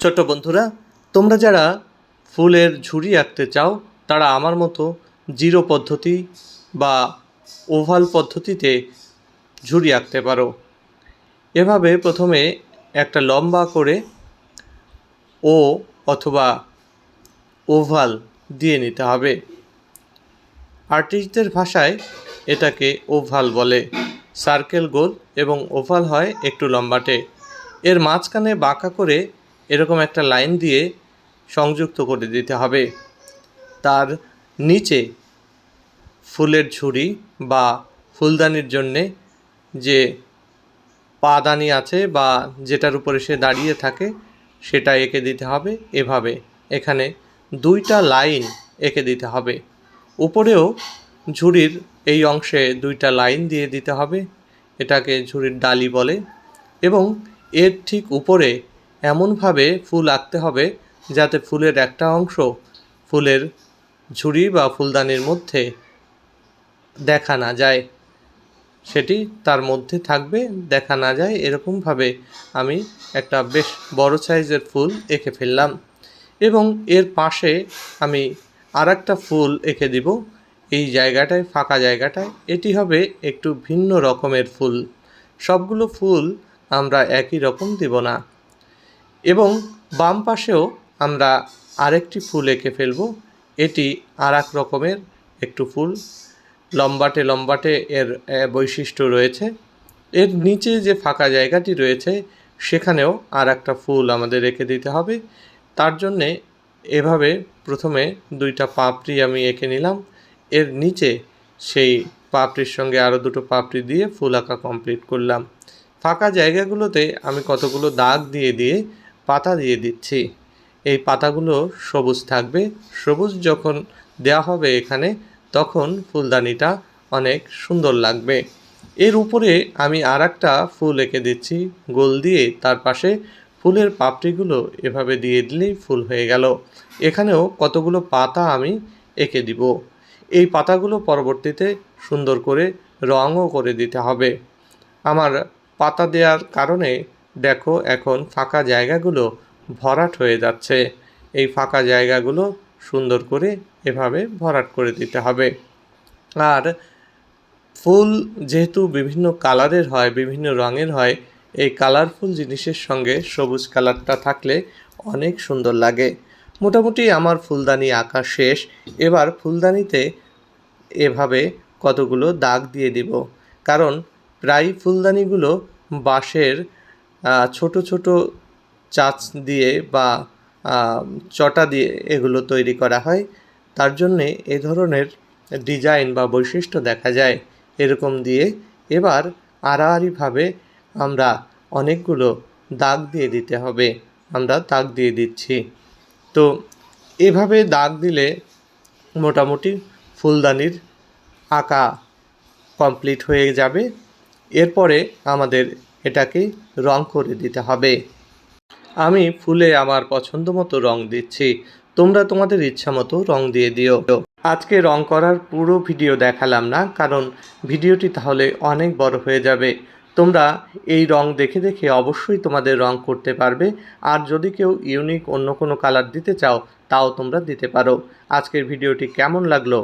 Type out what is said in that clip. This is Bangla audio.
ছোট্ট বন্ধুরা, তোমরা যারা ফুলের ঝুড়ি আঁকতে চাও তারা আমার মতো জিরো পদ্ধতি বা ওভাল পদ্ধতিতে ঝুড়ি আঁকতে পারো। এভাবে প্রথমে একটা লম্বা করে ও অথবা ওভাল দিয়ে নিতে হবে। আর্টিস্টদের ভাষায় এটাকে ওভাল বলে। সার্কেল গোল এবং ওভাল হয় একটু লম্বাটে। এর মাঝখানে বাঁকা করে এরকম একটা লাইন দিয়ে সংযুক্ত করে দিতে হবে। তার নিচে ফুলের ঝুড়ি বা ফুলদানির জন্যে যে পাদানি আছে বা যেটার উপরে সে দাঁড়িয়ে থাকে সেটা এঁকে দিতে হবে। এভাবে এখানে দুইটা লাইন এঁকে দিতে হবে। উপরেও ঝুড়ির এই অংশে দুইটা লাইন দিয়ে দিতে হবে। এটাকে ঝুড়ির ডালি বলে। এবং এর ঠিক উপরে এমনভাবে ফুল আঁকতে হবে যাতে ফুলের একটা অংশ ফুলের ঝুড়ি বা ফুলদানির মধ্যে দেখা না যায়, সেটি তার মধ্যে থাকবে, দেখা না যায় এরকমভাবে আমি একটা বেশ বড় সাইজের ফুল এঁকে ফেললাম। এবং এর পাশে আমি আরেকটা ফুল এঁকে দিব এই জায়গাটায়, ফাঁকা জায়গাটায়। এটি হবে একটু ভিন্ন রকমের ফুল। সবগুলো ফুল আমরা একই রকম দিব না। এবং বাম পাশেও আমরা আরেকটি ফুল এঁকে ফেলব। এটি আর এক রকমের একটু ফুল, লম্বাটে লম্বাটে এর বৈশিষ্ট্য রয়েছে। এর নিচে যে ফাঁকা জায়গাটি রয়েছে সেখানেও আর একটা ফুল আমাদের রেখে দিতে হবে। তার জন্যে এভাবে প্রথমে দুইটা পাপড়ি আমি এঁকে নিলাম। এর নিচে সেই পাপড়ির সঙ্গে আরও দুটো পাপড়ি দিয়ে ফুল আঁকা কমপ্লিট করলাম। ফাঁকা জায়গাগুলোতে আমি কতগুলো দাগ দিয়ে দিয়ে পাতা দিয়ে দিচ্ছি। এই পাতাগুলো সবুজ থাকবে। সবুজ যখন দেওয়া হবে এখানে, তখন ফুলদানিটা অনেক সুন্দর লাগবে। এর উপরে আমি আর একটা ফুল এঁকে দিচ্ছি গোল দিয়ে। তার পাশে ফুলের পাপড়িগুলো এভাবে দিয়ে দিলেই ফুল হয়ে গেল। এখানেও কতগুলো পাতা আমি এঁকে দিব। এই পাতাগুলো পরবর্তীতে সুন্দর করে রঙও করে দিতে হবে। আমার পাতা দেওয়ার কারণে দেখো এখন ফাঁকা জায়গাগুলো ভরাট হয়ে যাচ্ছে। এই ফাঁকা জায়গাগুলো সুন্দর করে এভাবে ভরাট করে দিতে হবে। আর ফুল যেহেতু বিভিন্ন কালারের হয়, বিভিন্ন রঙের হয়, এই কালারফুল জিনিসের সঙ্গে সবুজ কালারটা থাকলে অনেক সুন্দর লাগে। মোটামুটি আমার ফুলদানি আঁকা শেষ। এবার ফুলদানিতে এভাবে কতগুলো দাগ দিয়ে দিব, কারণ প্রায় ফুলদানিগুলো বাঁশের ছোট ছোট চাচ দিয়ে বা চটা দিয়ে এগুলো তৈরি করা হয়। তার জন্যে এ ধরনের ডিজাইন বা বৈশিষ্ট্য দেখা যায় এরকম দিয়ে। এবার আড়াআড়িভাবে আমরা অনেকগুলো দাগ দিয়ে দিতে হবে। আমরা দাগ দিয়ে দিচ্ছি। তো এভাবে দাগ দিলে মোটামুটি ফুলদানির আঁকা কমপ্লিট হয়ে যাবে। এরপরে আমাদের এটাকে রং করে দিতে হবে। আমি ফুলে আমার পছন্দ মতো রং দিচ্ছি। তোমরা তোমাদের ইচ্ছা মতো রং দিয়ে দিও। আজকে রং করার পুরো ভিডিও দেখালাম না, কারণ ভিডিওটি তাহলে অনেক বড় হয়ে যাবে। তোমরা এই রং দেখে দেখে অবশ্যই তোমাদের রং করতে পারবে। আর যদি কেউ ইউনিক অন্য কোনো কালার দিতে চাও তাও তোমরা দিতে পারো। আজকের ভিডিওটি কেমন লাগলো